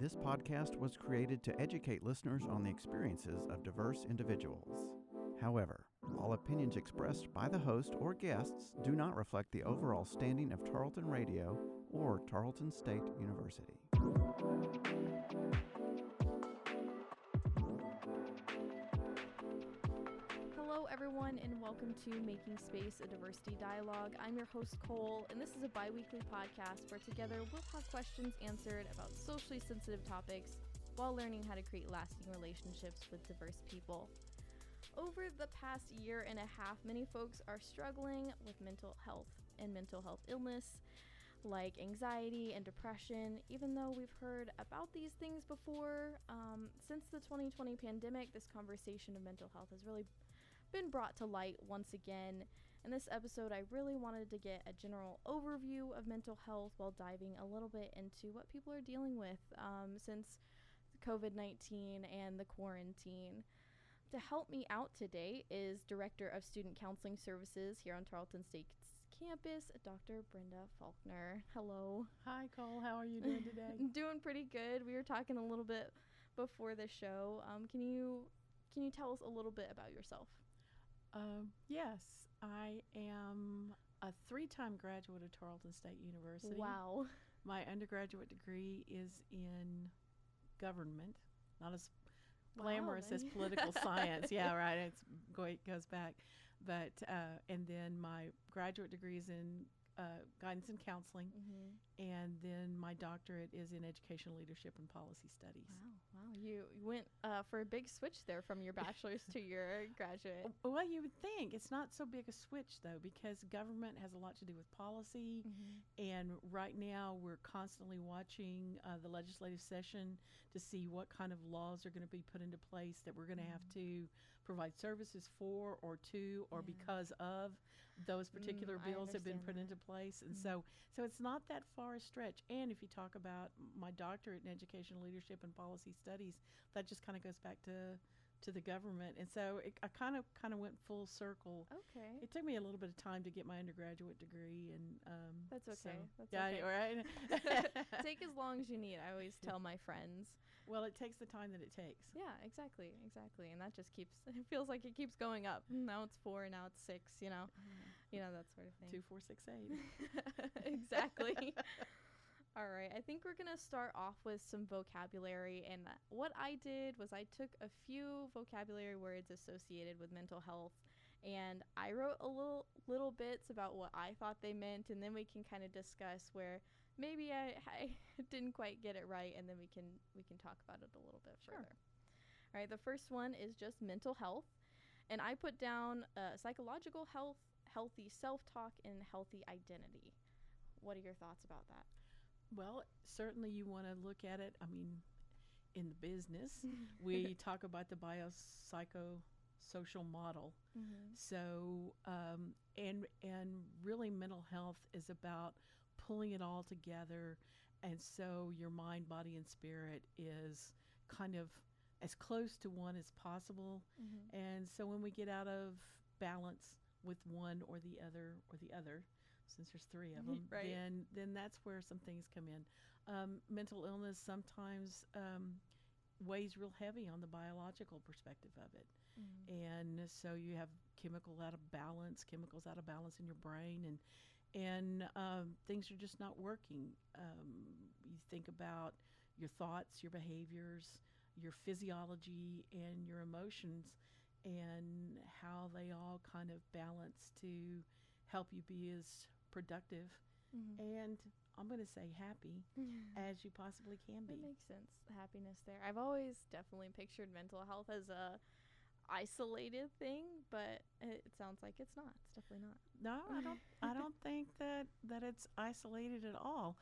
This podcast was created to educate listeners on the experiences of diverse individuals. However, all opinions expressed by the host or guests do not reflect the overall standing of Tarleton Radio or Tarleton State University. Hello everyone and welcome to Making Space, a Diversity Dialogue. I'm your host Cole, and this is a bi-weekly podcast where together we'll have questions answered about socially sensitive topics while learning how to create lasting relationships with diverse people. Over the past year and a half, many folks are struggling with mental health and mental health illness, like anxiety and depression. Even though we've heard about these things before, since the 2020 pandemic, this conversation of mental health has really been brought to light once again. In this episode, I really wanted to get a general overview of mental health while diving a little bit into what people are dealing with since COVID-19 and the quarantine. To help me out today is Director of Student Counseling Services here on Tarleton State's campus, Dr. Brenda Faulkner. Hello. Hi, Cole. How are you doing today? Doing pretty good. We were talking a little bit before the show. Can you tell us a little bit about yourself? Yes, I am a 3-time graduate of Tarleton State University. Wow. My undergraduate degree is in government, not as glamorous as political science. Yeah, right. It goes back. But, and then my graduate degree is in guidance and counseling. Mm-hmm. And then my doctorate is in educational leadership and policy studies. Wow. You went for a big switch there from your bachelor's to your graduate. Well, you would think. It's not so big a switch, though, because government has a lot to do with policy. Mm-hmm. And right now we're constantly watching the legislative session to see what kind of laws are going to be put into place that we're going to have to provide services for or to or because of those particular bills have been put into place. And so it's not that far a stretch. And if you talk about my doctorate in educational leadership and policy studies, that just kind of goes back to the government. And so I kind of went full circle. Okay. It took me a little bit of time to get my undergraduate degree, and that's okay. So, that's yeah, okay. Right. Take as long as you need. I always tell my friends. Well, it takes the time that it takes. Yeah, exactly, and that just it feels like it keeps going up. Now it's 4, now it's 6. You know, that sort of thing. 2, 4, 6, 8. Exactly. All right, I think we're going to start off with some vocabulary, and what I did was I took a few vocabulary words associated with mental health, and I wrote a little bits about what I thought they meant, and then we can kind of discuss where maybe I didn't quite get it right, and then we can talk about it a little bit further. All right, the first one is just mental health, and I put down psychological health, healthy self-talk, and healthy identity. What are your thoughts about that? Well, certainly you want to look at it. I mean, in the business, we talk about the biopsychosocial model. Mm-hmm. So, and really mental health is about pulling it all together. And so your mind, body, and spirit is kind of as close to one as possible. Mm-hmm. And so when we get out of balance with one or the other, since there's 3 of them, right. then that's where some things come in. Mental illness sometimes weighs real heavy on the biological perspective of it. Mm-hmm. And so you have chemicals out of balance in your brain, and things are just not working. You think about your thoughts, your behaviors, your physiology, and your emotions, and how they all kind of balance to help you be as productive and I'm going to say happy as you possibly can be. That makes sense. Happiness there. I've always definitely pictured mental health as a isolated thing, but it sounds like it's not. It's definitely not. No, I don't think that it's isolated at all.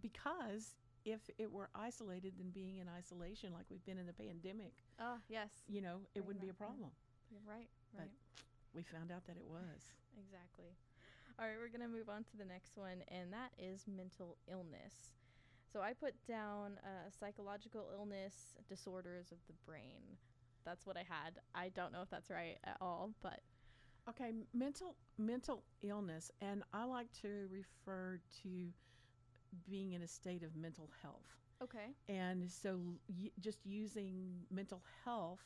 Because if it were isolated, then being in isolation like we've been in the pandemic. Oh, yes. It wouldn't be a problem. You're right. But we found out that it was. Exactly. All right, we're going to move on to the next one, and that is mental illness. So I put down psychological illness, disorders of the brain. That's what I had. I don't know if that's right at all, but... Okay, mental illness, and I like to refer to being in a state of mental health. Okay. And so just using mental health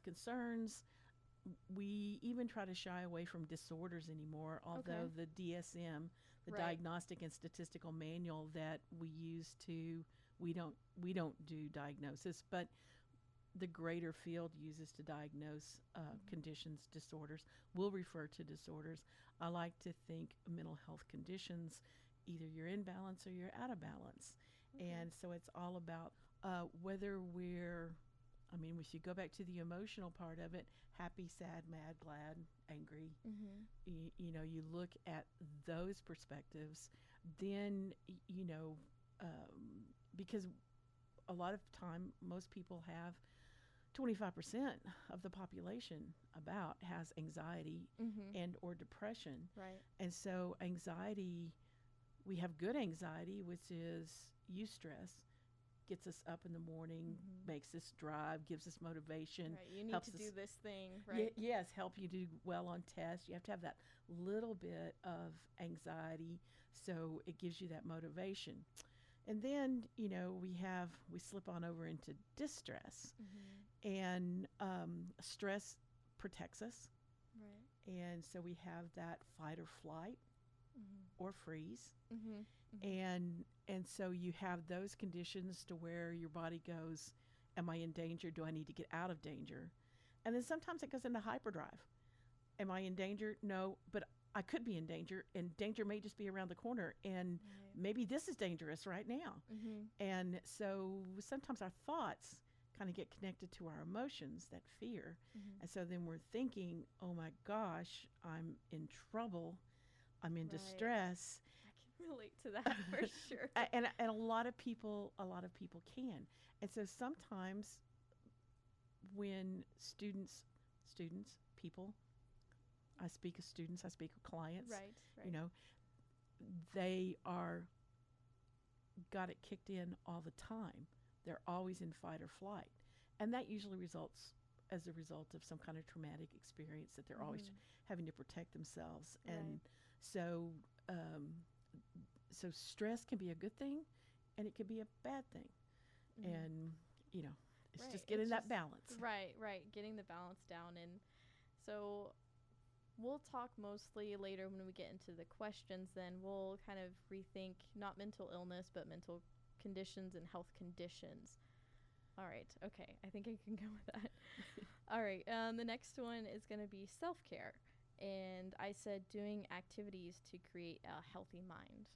concerns, we even try to shy away from disorders anymore, although the DSM, the Right. Diagnostic and Statistical Manual that we use we don't do diagnosis, but the greater field uses to diagnose conditions, disorders. We'll refer to disorders. I like to think mental health conditions, either you're in balance or you're out of balance. Okay. And so it's all about whether if you go back to the emotional part of it, happy, sad, mad, glad, angry, you look at those perspectives, then, because a lot of time, most people have 25% of the population has anxiety and or depression. Right. And so anxiety, we have good anxiety, which is eustress, gets us up in the morning, makes us drive, gives us motivation. Right. You need helps to us do this thing, right? yes, help you do well on tests. You have to have that little bit of anxiety, so it gives you that motivation. And then, we slip on over into distress. And stress protects us. Right. And so we have that fight or flight or freeze. Mm-hmm. And so you have those conditions to where your body goes, am I in danger? Do I need to get out of danger? And then sometimes it goes into hyperdrive. Am I in danger? No, but I could be in danger, and danger may just be around the corner, and maybe this is dangerous right now. And so sometimes our thoughts kind of get connected to our emotions, that fear. And so then we're thinking, oh my gosh, I'm in trouble. I'm in distress. I can relate to that for sure. And a lot of people can. And so sometimes when people, I speak of students, I speak of clients, Right. They are got it kicked in all the time. They're always in fight or flight. And that usually results as a result of some kind of traumatic experience that they're always having to protect themselves. And so so stress can be a good thing, and it can be a bad thing. And, it's just getting that balance. Right. Getting the balance down. And so we'll talk mostly later when we get into the questions. Then we'll kind of rethink not mental illness, but mental conditions and health conditions. All right. Okay. I think I can go with that. All right. The next one is going to be self-care. And I said doing activities to create a healthy mind.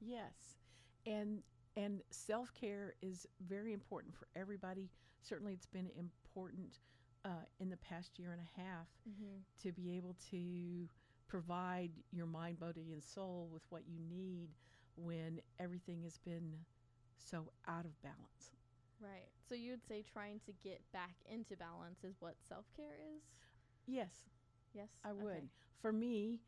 Yes. And self-care is very important for everybody. Certainly it's been important in the past year and a half to be able to provide your mind, body, and soul with what you need when everything has been so out of balance. Right. So you would say trying to get back into balance is what self-care is? Yes. Yes? I would. For me,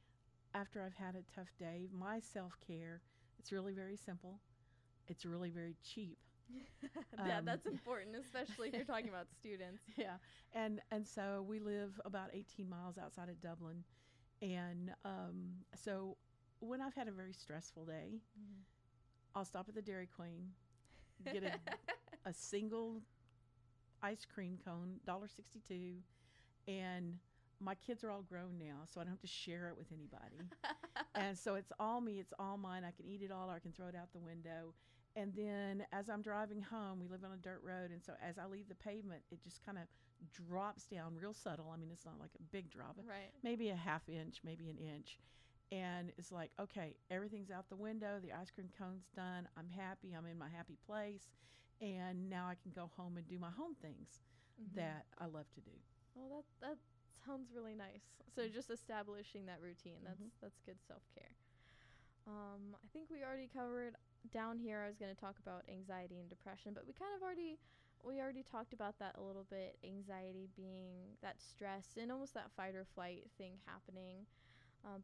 after I've had a tough day, my self-care, it's really very simple. It's really very cheap. Yeah, that's important, especially if you're talking about students. Yeah. And so we live about 18 miles outside of Dublin. And so when I've had a very stressful day, I'll stop at the Dairy Queen, get a single ice cream cone, $1.62, and my kids are all grown now, so I don't have to share it with anybody. And so it's all me, it's all mine. I can eat it all, or I can throw it out the window. And then as I'm driving home, we live on a dirt road, and so as I leave the pavement, it just kind of drops down real subtle. I mean, it's not like a big drop, maybe a half inch, maybe an inch. And it's like, okay, everything's out the window, the ice cream cone's done, I'm happy, I'm in my happy place, and now I can go home and do my home things that I love to do. Well, that sounds really nice. So just establishing that routine, that's good self-care. I think we already covered down here. I was going to talk about anxiety and depression, but we already talked about that a little bit. Anxiety being that stress and almost that fight or flight thing happening.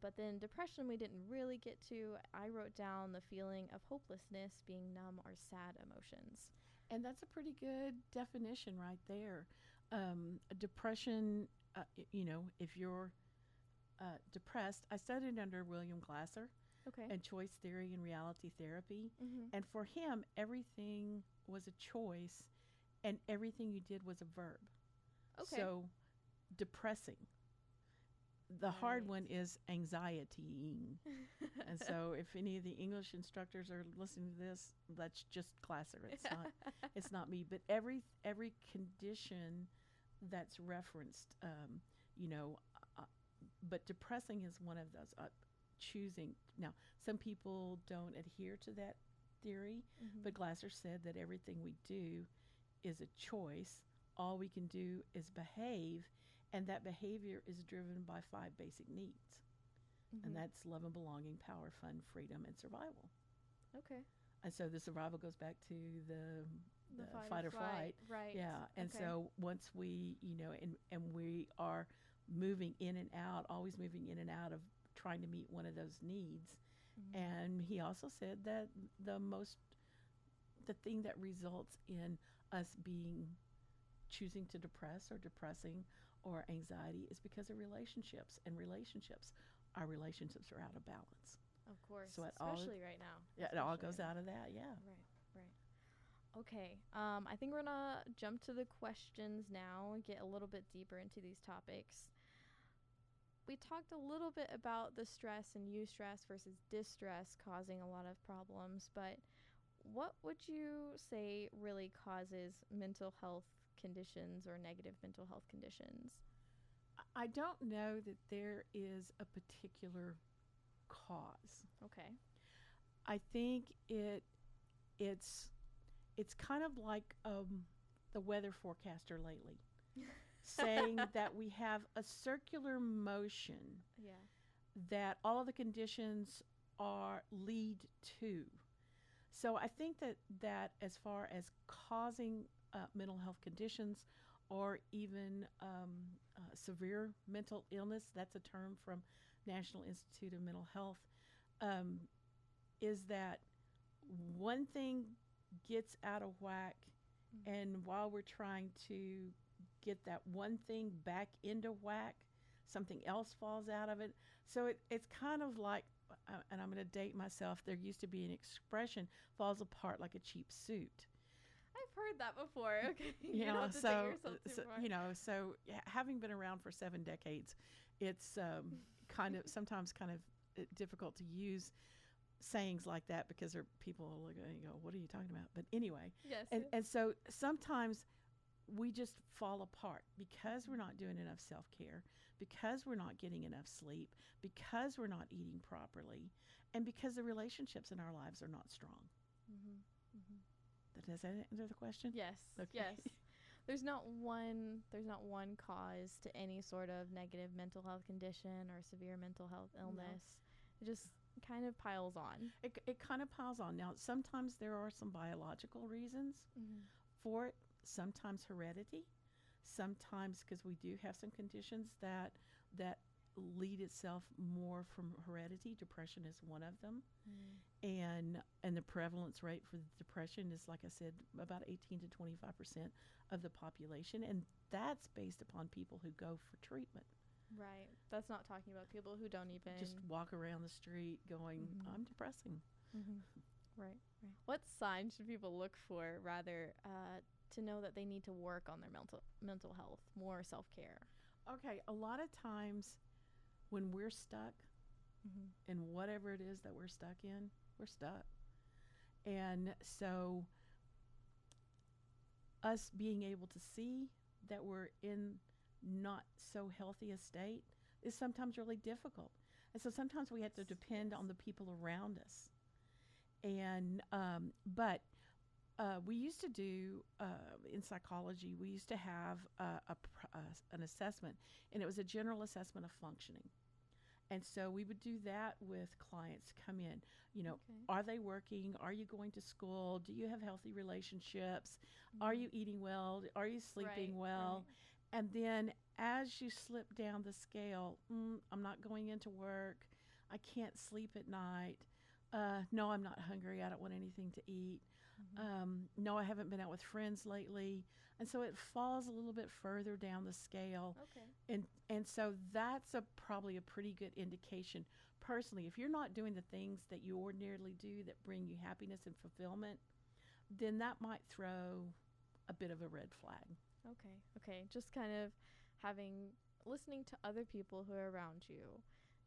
But then depression we didn't really get to. I wrote down the feeling of hopelessness, being numb or sad emotions. And that's a pretty good definition right there. Depression, if you're depressed, I studied under William Glasser. Okay. and choice theory and reality therapy. Mm-hmm. And for him, everything was a choice and everything you did was a verb. Okay. So depressing. The hard Right. one is anxietying. And so if any of the English instructors are listening to this, that's just Classer. It's not me. But every condition that's referenced, you know, uh, but depressing is one of those. Choosing. Now, some people don't adhere to that theory, Mm-hmm. but Glasser said that everything we do is a choice. All we can do is behave, and that behavior is driven by 5 basic needs. Mm-hmm. And that's love and belonging, power, fun, freedom, and survival. Okay. And so the survival goes back to the Fight or flight. Right. Yeah. And Okay. so once we, and we are moving in and out, always moving in and out of trying to meet one of those needs. Mm-hmm. And he also said that the thing that results in us being choosing to depress or depressing or anxiety is because of relationships, and our relationships are out of balance. Of course. So especially right now. Yeah, it all Especially goes right out of that. Yeah. Right, right. Okay. I think we're gonna jump to the questions now and get a little bit deeper into these topics. We talked a little bit about the stress and eustress versus distress causing a lot of problems, but what would you say really causes mental health conditions or negative mental health conditions? I don't know that there is a particular cause. Okay. I think it's kind of like the weather forecaster lately saying that we have a circular motion Yeah. that all of the conditions are lead to. So I think that as far as causing mental health conditions or even severe mental illness, that's a term from National Institute of Mental Health, is that one thing gets out of whack, and while we're trying to get that one thing back into whack, something else falls out of it. So it's kind of like, and I'm going to date myself, there used to be an expression, falls apart like a cheap suit. I've heard that before. Okay. You know, don't have to take yourself too far. so having been around for 7 decades, it's sometimes kind of difficult to use sayings like that because people will look at it and go, what are you talking about? But anyway, Yes. and so sometimes we just fall apart because we're not doing enough self-care, because we're not getting enough sleep, because we're not eating properly, and because the relationships in our lives are not strong. Mm-hmm. Mm-hmm. Does that answer the question? Yes. Okay. Yes. There's not one cause to any sort of negative mental health condition or severe mental health illness. No. It just kind of piles on. It kind of piles on. Now, sometimes there are some biological reasons for it, sometimes heredity, sometimes because we do have some conditions that lead itself more from heredity. Depression is one of them. And the prevalence rate for depression is, like I said, about 18 to 25% of the population, and that's based upon people who go for treatment. Right. That's not talking about people who don't even just walk around the street going, I'm depressing. Right. What signs should people look for rather to know that they need to work on their mental health, more self-care? Okay, a lot of times when we're stuck in whatever it is that we're stuck in, we're stuck. And so us being able to see that we're in not so healthy a state is sometimes really difficult. And so sometimes we have to depend on the people around us. And but we used to do in psychology, we used to have an assessment, and it was a general assessment of functioning. And so we would do that with clients come in. Are they working? Are you going to school? Do you have healthy relationships? Are you eating well? Are you sleeping well? Right. And then as you slip down the scale, I'm not going into work. I can't sleep at night. No, I'm not hungry. I don't want anything to eat. No, I haven't been out with friends lately. And so it falls a little bit further down the scale. Okay. And so that's probably a pretty good indication. personally, if you're not doing the things that you ordinarily do that bring you happiness and fulfillment, then that might throw a bit of a red flag. Okay. Just kind of listening to other people who are around you,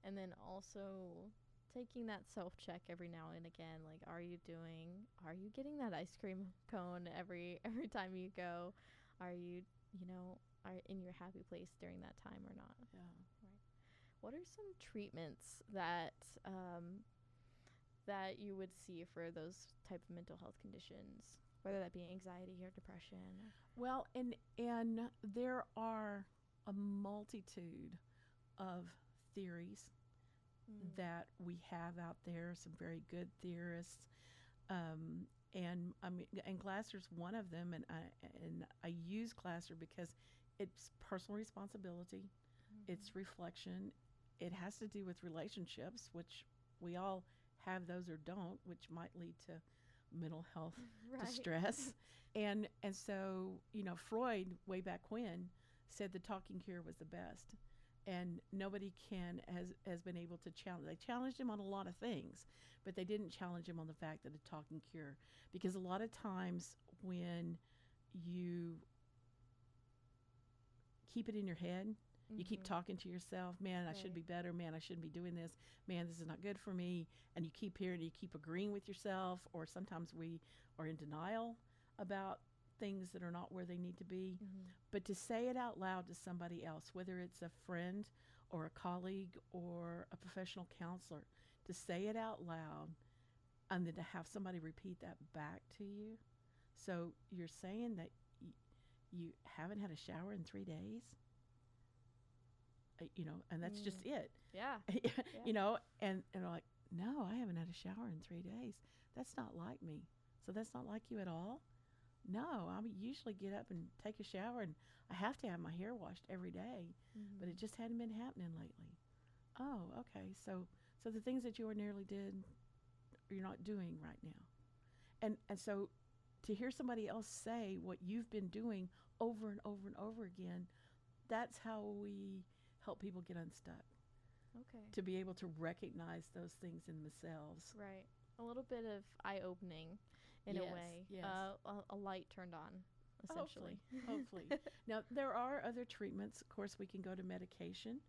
and then also taking that self-check every now and again. Like, are you getting that ice cream cone every time you go? Are you, are in your happy place during that time or not? Yeah. Right. What are some treatments that that you would see for those type of mental health conditions, whether that be anxiety or depression? Well, and there are a multitude of theories that we have out there, some very good theorists. And Glasser's one of them, and I use Glasser because it's personal responsibility, it's reflection, it has to do with relationships, which we all have those or don't, which might lead to mental health distress. And so, Freud, way back when, said the talking cure was the best. And nobody has been able to challenge. They challenged him on a lot of things, but they didn't challenge him on the fact that a talking cure. Because a lot of times when you keep it in your head, you keep talking to yourself, man, I should be better, man, I shouldn't be doing this, man, this is not good for me, and you keep hearing, you keep agreeing with yourself, or sometimes we are in denial about things that are not where they need to be. But to say it out loud to somebody else, whether it's a friend or a colleague or a professional counselor, to say it out loud and then to have somebody repeat that back to you. So you're saying that you haven't had a shower in 3 days? And that's just it. Yeah. And they're like, no, I haven't had a shower in 3 days. That's not like me. So that's not like you at all? No, I usually get up and take a shower, and I have to have my hair washed every day, but it just hadn't been happening lately. Oh, okay. So the things that you ordinarily did, you're not doing right now. And so to hear somebody else say what you've been doing over and over and over again, that's how we help people get unstuck. Okay. To be able to recognize those things in themselves. Right. A little bit of eye-opening in a way. Yes. A light turned on, essentially. Hopefully. Now, there are other treatments. Of course, we can go to medication.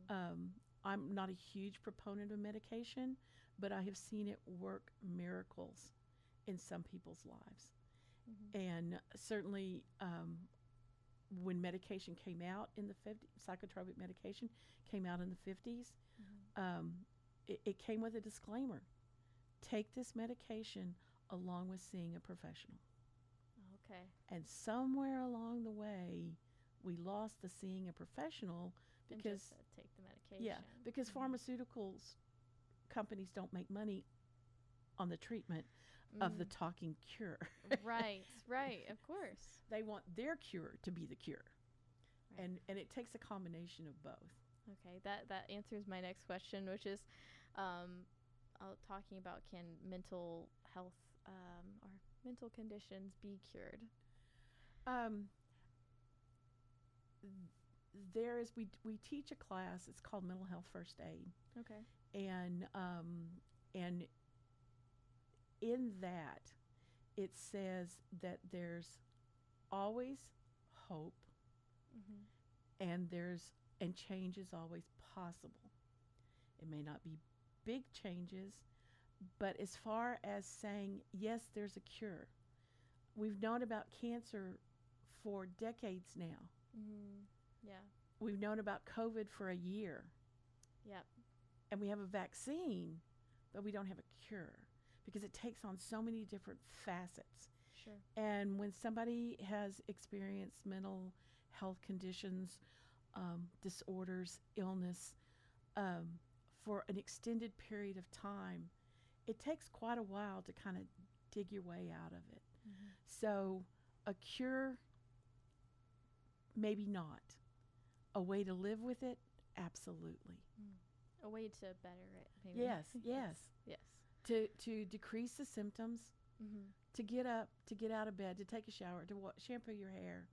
I'm not a huge proponent of medication, but I have seen it work miracles in some people's lives. And certainly when medication came out in the 50s, psychotropic medication came out in the 50s, it came with a disclaimer. Take this medication along with seeing a professional. Okay. And somewhere along the way, we lost the seeing a professional because and just take the medication. Yeah, because pharmaceuticals companies don't make money on the treatment of the talking cure. Right, of course. They want their cure to be the cure. Right. And it takes a combination of both. Okay, that answers my next question, which is talking about, can mental health or mental conditions be cured? We teach a class. It's called Mental Health First Aid. Okay. And in that, it says that there's always hope, and change is always possible. It may not be big changes, but as far as saying, yes, there's a cure. We've known about cancer for decades now. Yeah. We've known about COVID for a year. Yep. And we have a vaccine, but we don't have a cure because it takes on so many different facets. Sure. And when somebody has experienced mental health conditions, disorders, illness, for an extended period of time, it takes quite a while to kind of dig your way out of it. So a cure, maybe not. A way to live with it, absolutely. A way to better it, maybe. Yes. To decrease the symptoms, to get up, to get out of bed, to take a shower, to shampoo your hair,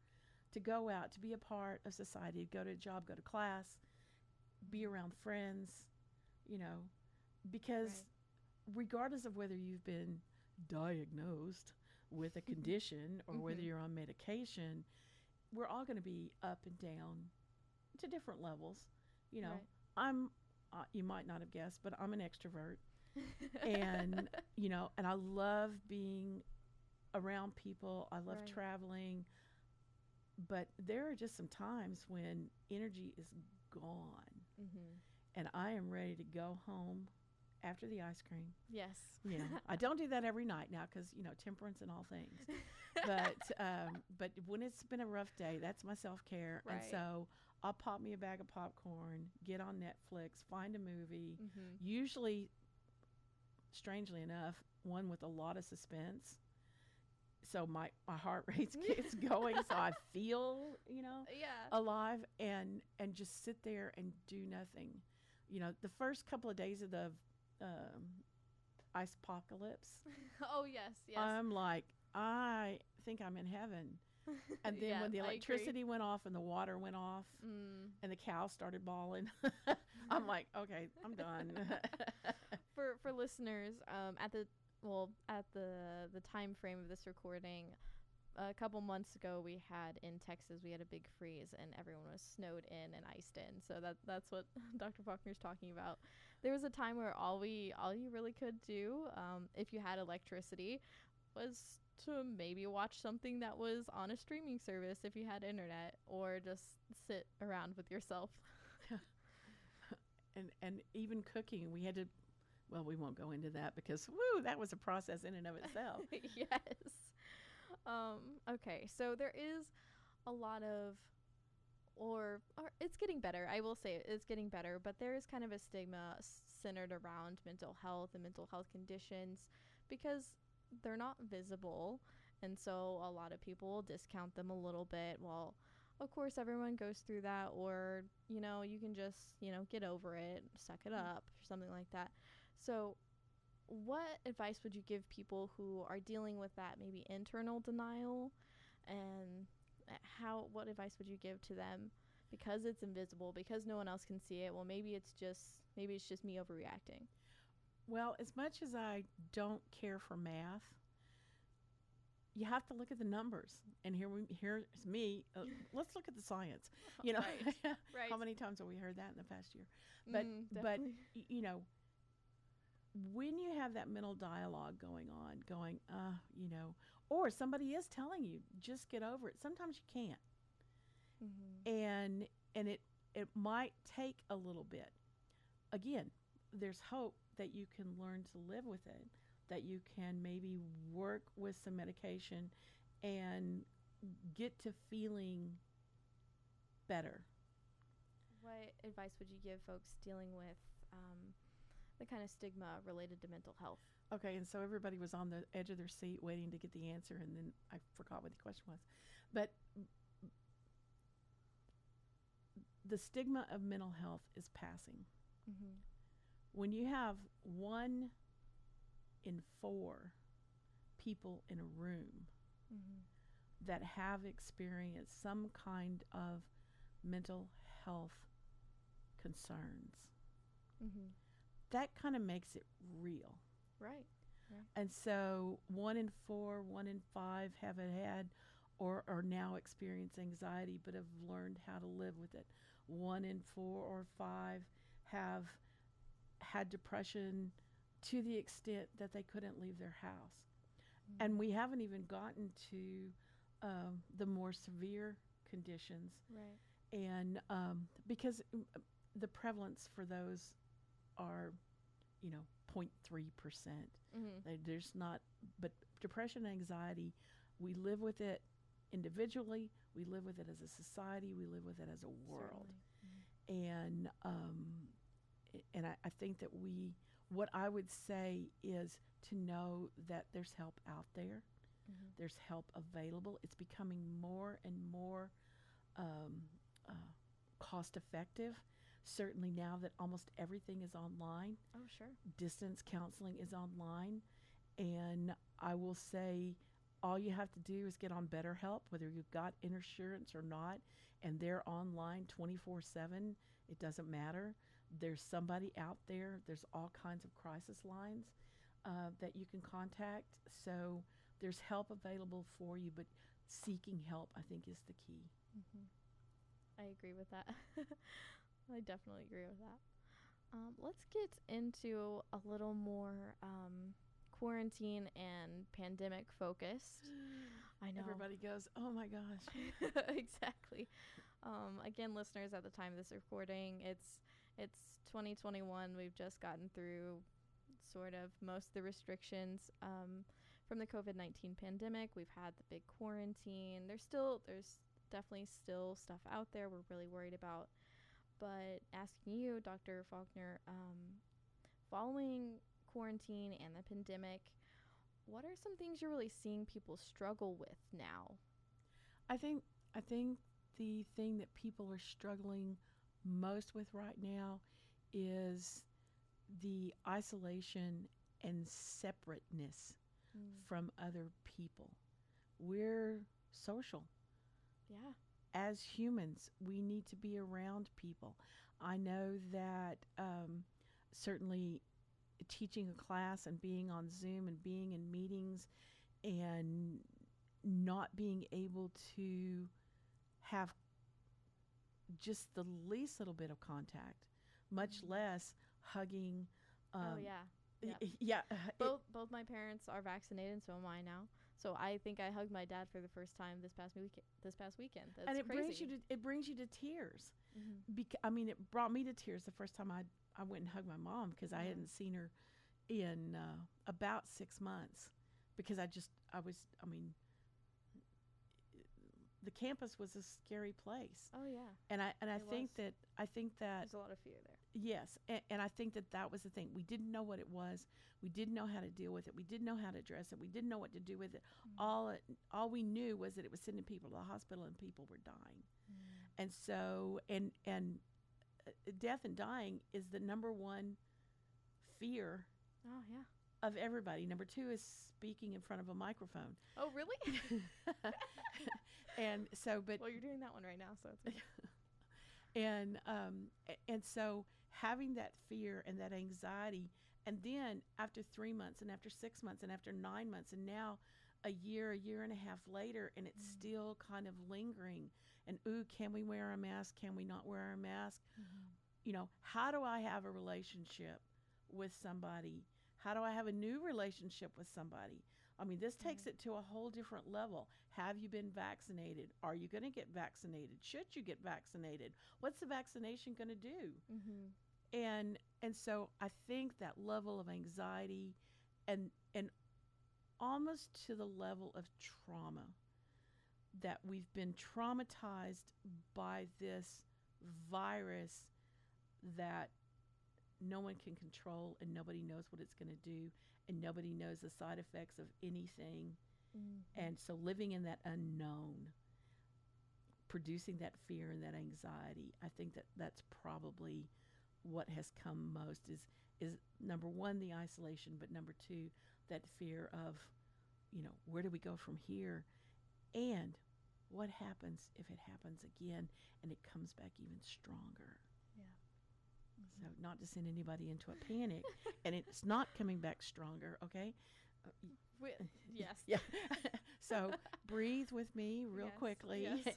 to go out, to be a part of society, to go to a job, go to class, be around friends, because regardless of whether you've been diagnosed with a condition or whether you're on medication, we're all going to be up and down to different levels. You know, I'm, you might not have guessed, but I'm an extrovert. And, you know, and I love being around people. I love traveling. But there are just some times when energy is gone. And I am ready to go home after the ice cream. Yes. You know, I don't do that every night now because, you know, temperance and all things. But when it's been a rough day, that's my self-care. And so I'll pop me a bag of popcorn, get on Netflix, find a movie, usually, strangely enough, one with a lot of suspense. So my heart rate gets going, so I feel, you know, alive, and just sit there and do nothing. You know, the first couple of days of the ice apocalypse. Oh, yes. I'm like, I think I'm in heaven. And then when the electricity went off and the water went off and the cows started bawling, I'm like, okay, I'm done. For listeners, at the time frame of this recording, a couple months ago we had in Texas, we had a big freeze and everyone was snowed in and iced in. So that's what Dr. Faulkner's talking about. There was a time where all you really could do, if you had electricity, was to maybe watch something that was on a streaming service if you had internet, or just sit around with yourself. and even cooking, we had to. Well, we won't go into that because, woo, that was a process in and of itself. Yes. Okay, so there is a lot of, or it's getting better. I will say it's getting better, but there is kind of a stigma centered around mental health and mental health conditions because they're not visible. And so a lot of people will discount them a little bit. Well, of course, everyone goes through that, or, you know, you can just, you know, get over it, suck it up, or something like that. So what advice would you give people who are dealing with that maybe internal denial, and what advice would you give to them because it's invisible, because no one else can see it? Well, maybe it's just me overreacting. Well, as much as I don't care for math, you have to look at the numbers. And here's me. Let's look at the science. You know, Right. How many times have we heard that in the past year? But you know, when you have that mental dialogue going, you know, or somebody is telling you, just get over it. Sometimes you can't. And it might take a little bit. Again, there's hope that you can learn to live with it, that you can maybe work with some medication and get to feeling better. What advice would you give folks dealing with the kind of stigma related to mental health? Okay, and so everybody was on the edge of their seat waiting to get the answer, and then I forgot what the question was. But the stigma of mental health is passing. When you have 1 in 4 people in a room that have experienced some kind of mental health concerns, that kind of makes it real. Right. And so 1 in 4, 1 in 5 haven't had or are now experience anxiety but have learned how to live with it. 1 in 4 or 5 have had depression to the extent that they couldn't leave their house. And we haven't even gotten to the more severe conditions. Right. And because the prevalence for those are, you know, 0.3%. There's not, but depression and anxiety, we live with it individually, we live with it as a society, we live with it as a world. And I think that what I would say is to know that there's help out there. There's help available. It's becoming more and more cost effective. Certainly now that almost everything is online. Oh, sure. Distance counseling is online. And I will say all you have to do is get on BetterHelp, whether you've got insurance or not, and they're online 24/7. It doesn't matter. There's somebody out there. There's all kinds of crisis lines that you can contact. So there's help available for you, but seeking help, I think, is the key. Mm-hmm. I agree with that. I definitely agree with that. Let's get into a little more quarantine and pandemic focused. I know. Everybody goes, oh my gosh. Exactly. Again, listeners, at the time of this recording, it's 2021. We've just gotten through sort of most of the restrictions from the COVID-19 pandemic. We've had the big quarantine. There's definitely still stuff out there we're really worried about. But asking you, Dr. Faulkner, following quarantine and the pandemic, what are some things you're really seeing people struggle with now? I think the thing that people are struggling most with right now is the isolation and separateness from other people. We're social. Yeah. As humans, we need to be around people. I know that certainly teaching a class and being on Zoom and being in meetings and not being able to have just the least little bit of contact, much less hugging. Oh, yeah. Yeah. Both my parents are vaccinated, so am I now. So I think I hugged my dad for the first time this past weekend. That's and it crazy. brings you to tears. Mm-hmm. It brought me to tears the first time I went and hugged my mom, because I hadn't seen her in about 6 months, because the campus was a scary place. Oh yeah. And I think that there's a lot of fear there. Yes, and I think that was the thing. We didn't know what it was. We didn't know how to deal with it. We didn't know how to address it. We didn't know what to do with it. All we knew was that it was sending people to the hospital and people were dying. And so and death and dying is the number one fear. Oh yeah. Of everybody. Number 2 is speaking in front of a microphone. Oh really? And so, but well, you're doing that one right now, so it's okay. and so having that fear and that anxiety, and then after 3 months and after 6 months and after 9 months and now a year and a half later, and it's still kind of lingering, and can we wear a mask? Can we not wear a mask? You know, how do I have a relationship with somebody? How do I have a new relationship with somebody? I mean, this takes it to a whole different level. Have you been vaccinated? Are you going to get vaccinated? Should you get vaccinated? What's the vaccination going to do? And so I think that level of anxiety and almost to the level of trauma, that we've been traumatized by this virus that no one can control, and nobody knows what it's going to do, and nobody knows the side effects of anything. And so living in that unknown, producing that fear and that anxiety, I think that's probably what has come most is number 1, the isolation, but number 2, that fear of, where do we go from here? And what happens if it happens again and it comes back even stronger? So not to send anybody into a panic, and it's not coming back stronger, okay? Yes. Yeah. So breathe with me real quickly. Yes.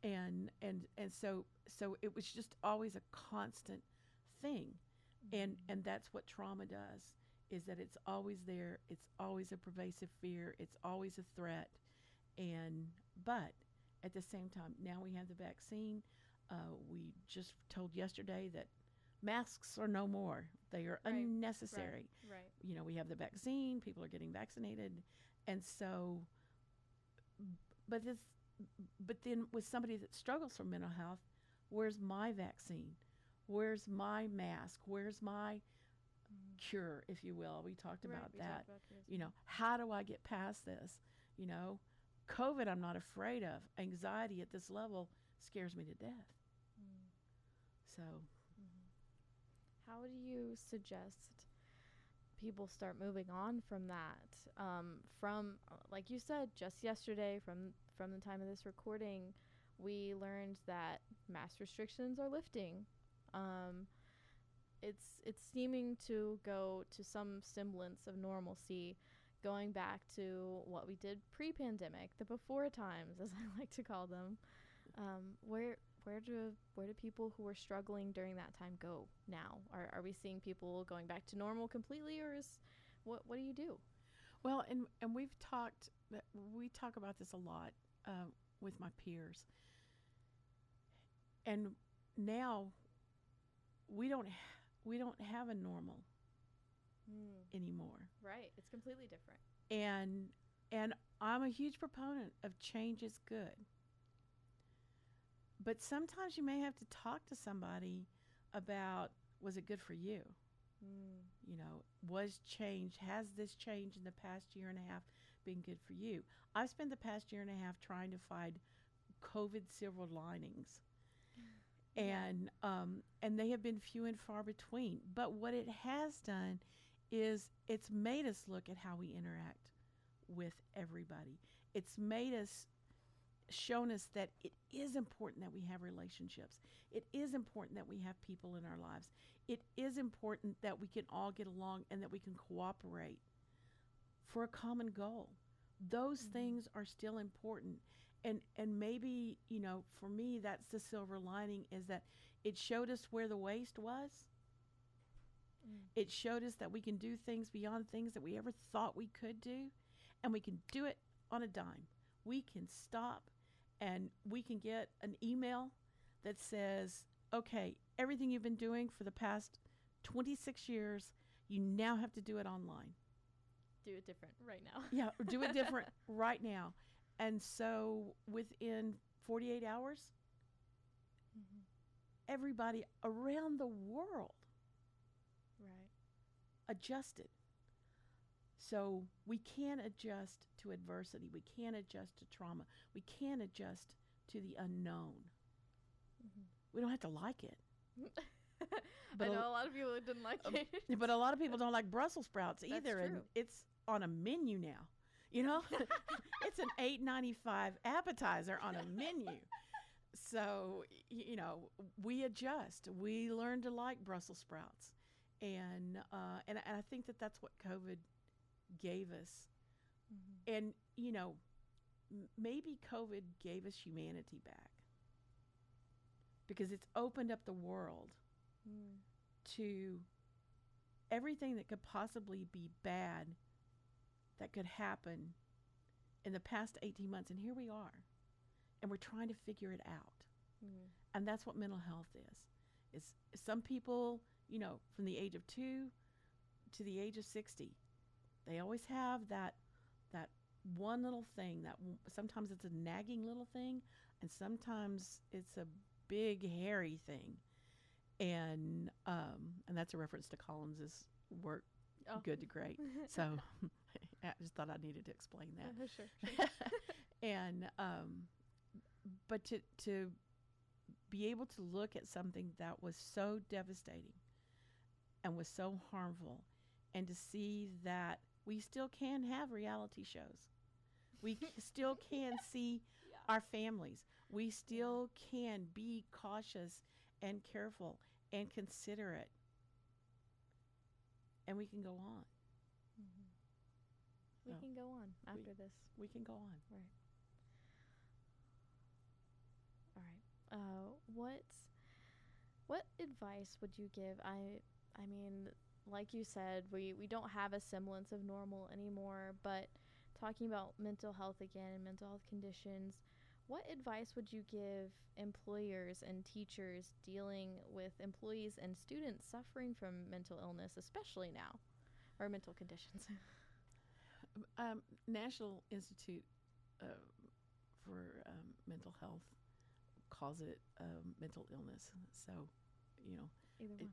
and so it was just always a constant thing. And that's what trauma does, is that it's always there. It's always a pervasive fear. It's always a threat. But at the same time, now we have the vaccine. We just told yesterday that masks are no more. They are unnecessary. Right. We have the vaccine. People are getting vaccinated. And so, but then with somebody that struggles from mental health, where's my vaccine? Where's my mask? Where's my cure, if you will? We talked about that. How do I get past this? COVID I'm not afraid of. Anxiety at this level scares me to death. So how do you suggest people start moving on from that? From like you said, just yesterday, from the time of this recording, we learned that mask restrictions are lifting. It's seeming to go to some semblance of normalcy, going back to what we did pre-pandemic, the before times, as I like to call them. Where do people who were struggling during that time go now? Are we seeing people going back to normal completely, or is what do you do? Well, and we talk about this a lot with my peers, and now we don't have a normal anymore. Right, it's completely different. And I'm a huge proponent of change is good. But sometimes you may have to talk to somebody about, was it good for you? You know, has this change in the past year and a half been good for you? I've spent the past year and a half trying to find COVID silver linings. And they have been few and far between. But what it has done is it's made us look at how we interact with everybody. It's shown us that it is important that we have relationships. It is important that we have people in our lives. It is important that we can all get along and that we can cooperate for a common goal. Those things are still important. And maybe, you know, for me, that's the silver lining, is that it showed us where the waste was. It showed us that we can do things beyond things that we ever thought we could do, and we can do it on a dime. We can stop and we can get an email that says, okay, everything you've been doing for the past 26 years, you now have to do it online. Do it different right now. Yeah, do it different right now. And so within 48 hours, everybody around the world adjusted. So we can adjust to adversity. We can adjust to trauma. We can adjust to the unknown. We don't have to like it. I know a lot of people didn't like it. But a lot of people don't like Brussels sprouts either. That's true. And it's on a menu now. You know, it's an $8.95 appetizer on a menu. So, you know, we adjust. We learn to like Brussels sprouts. And I think that that's what COVID gave us. And, you know, maybe COVID gave us humanity back, because it's opened up the world to everything that could possibly be bad that could happen in the past 18 months. And here we are, and we're trying to figure it out. And that's what mental health is some people, you know, from the age of 2 to the age of 60, they always have that one little thing that sometimes it's a nagging little thing, and sometimes it's a big hairy thing. And that's a reference to Collins's work, Good to Great. So I just thought I needed to explain that. Sure. And but to be able to look at something that was so devastating and was so harmful, and to see that we still can have reality shows. We still can see our families. We still can be cautious and careful and considerate. And we can go on. We can go on after this. We can go on. Right. All right. What advice would you give? I mean, like you said, we don't have a semblance of normal anymore, but talking about mental health again and mental health conditions, what advice would you give employers and teachers dealing with employees and students suffering from mental illness, especially now, or mental conditions? National Institute for Mental Health calls it mental illness. So, you know,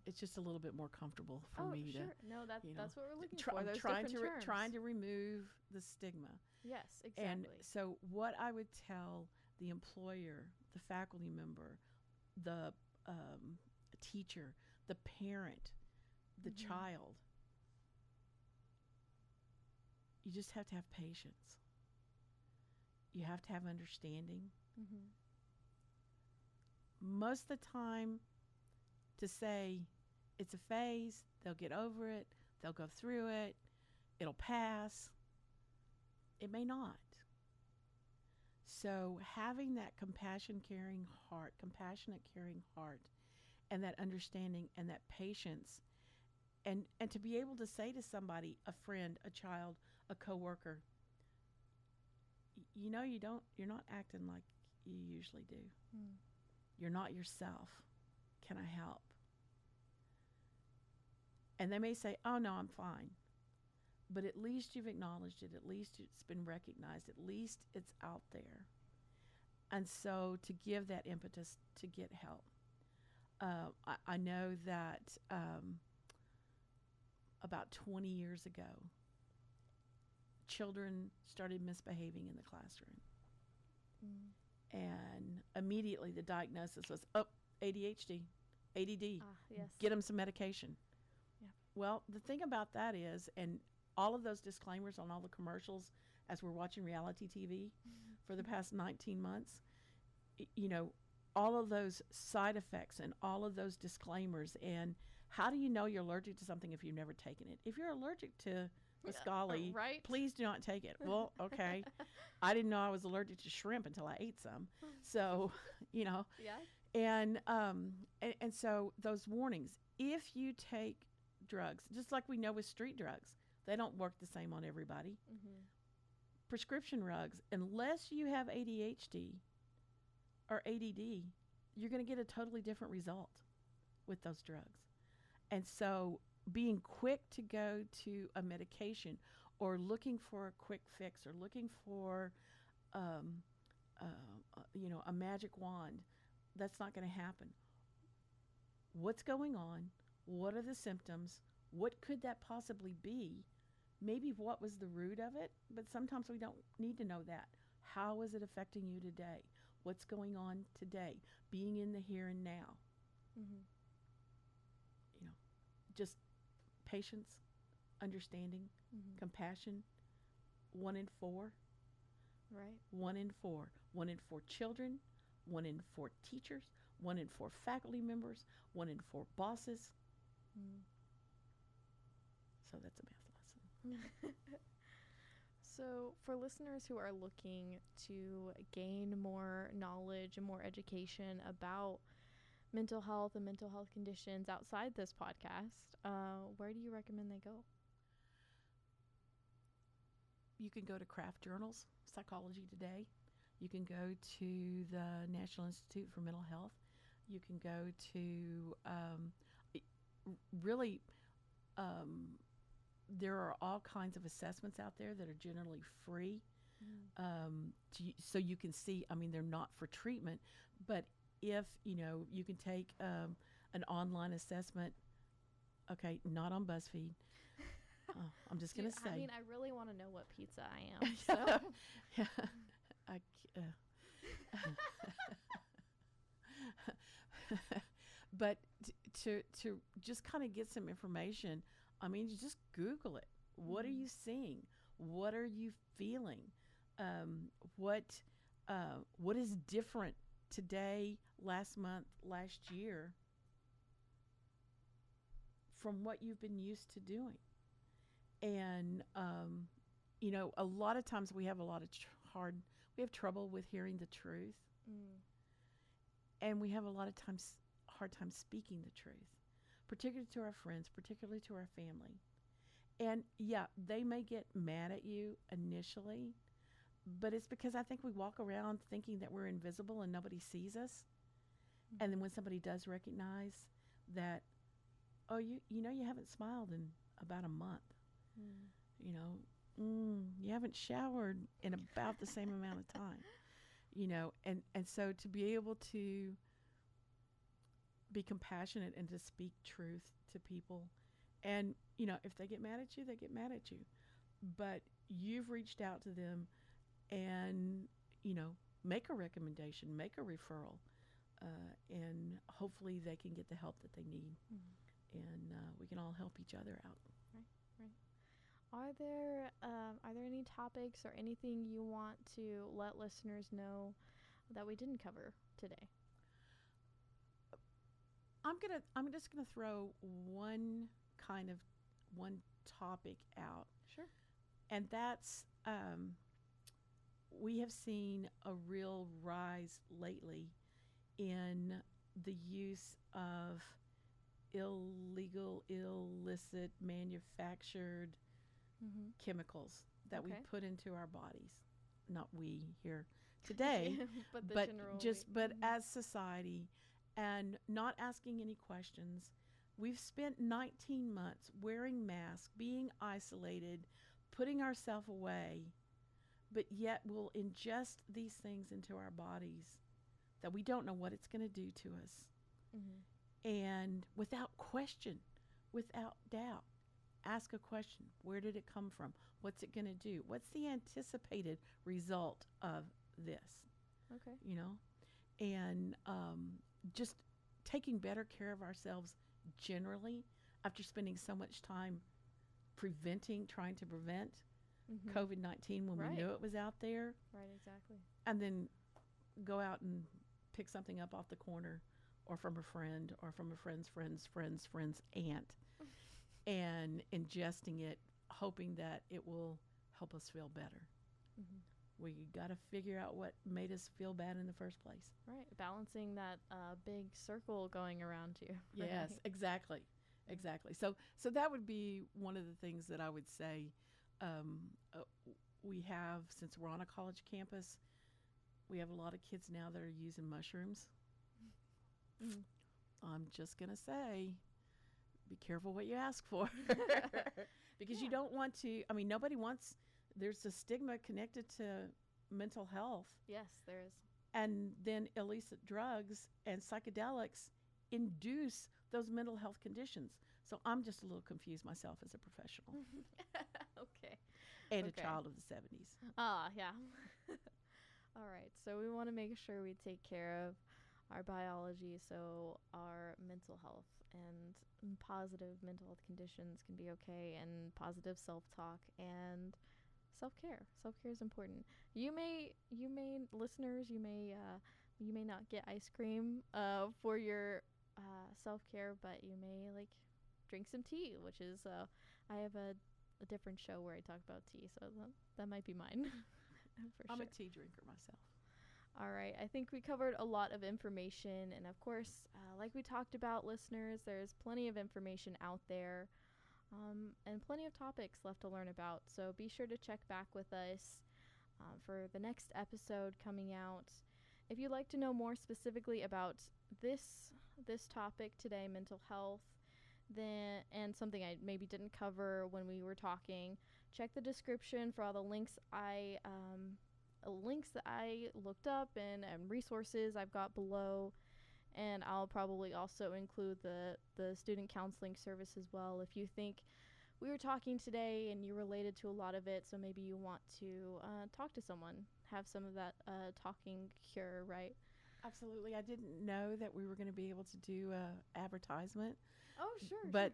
it's just a little bit more comfortable for me to. No, that's what we're looking for. Those trying to remove the stigma. Yes, exactly. And so, what I would tell the employer, the faculty member, the teacher, the parent, the child, you just have to have patience. You have to have understanding. Most of the time, to say it's a phase, they'll get over it, they'll go through it, it'll pass. It may not. So having that compassionate, caring heart, and that understanding and that patience, and to be able to say to somebody, a friend, a child, a coworker, you're not acting like you usually do. You're not yourself. Can I help? And they may say, oh, no, I'm fine. But at least you've acknowledged it. At least it's been recognized. At least it's out there. And so to give that impetus to get help. I know that about 20 years ago, children started misbehaving in the classroom. And immediately the diagnosis was, ADHD, ADD. Yes. Get them some medication. Yeah. Well, the thing about that is, and all of those disclaimers on all the commercials as we're watching reality TV for the past 19 months, all of those side effects and all of those disclaimers, and how do you know you're allergic to something if you've never taken it? If you're allergic to Biscotti, right? Please do not take it. Well, okay. I didn't know I was allergic to shrimp until I ate some. So, Yeah. And so those warnings, if you take drugs, just like we know with street drugs, they don't work the same on everybody. Prescription drugs, unless you have ADHD or ADD, you're going to get a totally different result with those drugs. And so being quick to go to a medication or looking for a quick fix or looking for, a magic wand, that's not going to happen. What's going on? What are the symptoms? What could that possibly be? Maybe what was the root of it? But sometimes we don't need to know that. How is it affecting you today? What's going on today? Being in the here and now. Just patience, understanding, compassion. 1 in 4. Right. 1 in 4. 1 in 4 children, 1 in 4 teachers, 1 in 4 faculty members, 1 in 4 bosses. So that's a math lesson. So for listeners who are looking to gain more knowledge and more education about mental health and mental health conditions outside this podcast, where do you recommend they go? You can go to craft journals, Psychology Today. You can go to the National Institute for Mental Health. You can go to there are all kinds of assessments out there that are generally free. So you can see, they're not for treatment, but if, you can take an online assessment, okay, not on BuzzFeed. I'm just going to say. I really want to know what pizza I am. So. But to just kind of get some information, you just Google it. What are you seeing? What are you feeling? What is different today, last month, last year from what you've been used to doing? And, a lot of times we have a lot of we have trouble with hearing the truth. And we have a lot of times hard time speaking the truth, particularly to our friends, particularly to our family. And yeah, they may get mad at you initially, but it's because I think we walk around thinking that we're invisible and nobody sees us. And then when somebody does recognize that, oh, you haven't smiled in about a month. You haven't showered in about the same amount of time. And so to be able to be compassionate and to speak truth to people, and if they get mad at you, they get mad at you, but you've reached out to them and make a recommendation, make a referral, and hopefully they can get the help that they need. And we can all help each other out. Right. Are there any topics or anything you want to let listeners know that we didn't cover today? I'm just gonna throw one topic out, Sure. and that's we have seen a real rise lately in the use of illicit, manufactured Mm-hmm. chemicals that we Okay. put into our bodies. Not we here today, But the but general. but Mhm. as society, and not asking any questions. We've spent 19 months wearing masks, being isolated, putting ourselves away, but yet we'll ingest these things into our bodies that we don't know what it's going to do to us. Mhm. And without question, without doubt, ask a question. Where did it come from? What's it going to do? What's the anticipated result of this? Okay. You know? And just taking better care of ourselves generally after spending so much time trying to prevent Mhm. COVID-19 when we Right. knew it was out there, Right. Exactly. and then go out and pick something up off the corner or from a friend or from a friend's aunt and ingesting it, hoping that it will help us feel better. Mhm. We got to figure out what made us feel bad in the first place. Right. Balancing that big circle going around you. Yes, Right. exactly. Exactly. So that would be one of the things that I would say. We have, since we're on a college campus, we have a lot of kids now that are using mushrooms. Mhm. I'm just going to say, be careful what you ask for. Because you Yeah. don't want to, nobody wants, there's a stigma connected to mental health. Yes, there is. And then illicit drugs and psychedelics induce those mental health conditions. So I'm just a little confused myself as a professional Okay. and Okay. a child of the 70s. Ah, yeah. All right. So we want to make sure we take care of our biology so our mental health and positive mental health conditions can be okay, and positive self-talk and self-care. Self-care is important. Listeners, you may not get ice cream for your self-care, but you may like drink some tea, which is I have a different show where I talk about tea, so that might be mine. For I'm sure. a tea drinker myself. All right. I think we covered a lot of information. And of course, like we talked about, listeners, there's plenty of information out there and plenty of topics left to learn about. So be sure to check back with us for the next episode coming out. If you'd like to know more specifically about this topic today, mental health, and something I maybe didn't cover when we were talking, check the description for all the links that I looked up and resources I've got below. And I'll probably also include the student counseling service as well if you think we were talking today and you related to a lot of it, so maybe you want to talk to someone, have some of that talking cure, right? Absolutely. I didn't know that we were going to be able to do advertisement. Oh, sure. But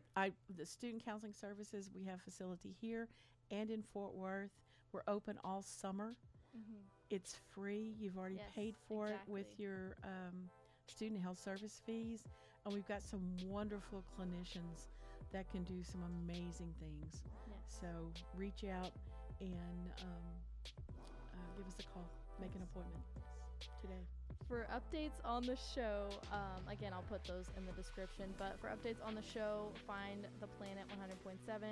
the student counseling services, we have facility here and in Fort Worth. We're open all summer. Mm-hmm. It's free. You've already Yes, paid for exactly. it with your student health service fees. And we've got some wonderful clinicians that can do some amazing things. Yes. So reach out and give us a call. Make an appointment today. For updates on the show, again, I'll put those in the description, but for updates on the show, find The Planet 100.7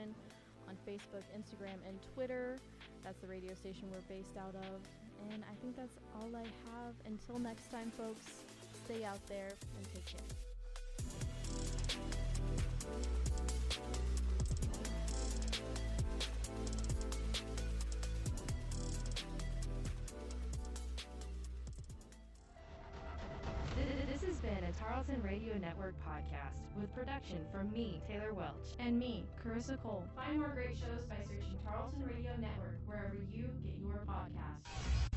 on Facebook, Instagram, and Twitter. That's the radio station we're based out of. And I think that's all I have. Until next time, folks, stay out there and take care. This has been a Tarleton Radio Network podcast with production from me, Taylor Welch. And me, Carissa Cole. Find more great shows by searching Tarleton Radio Network wherever you get your podcasts.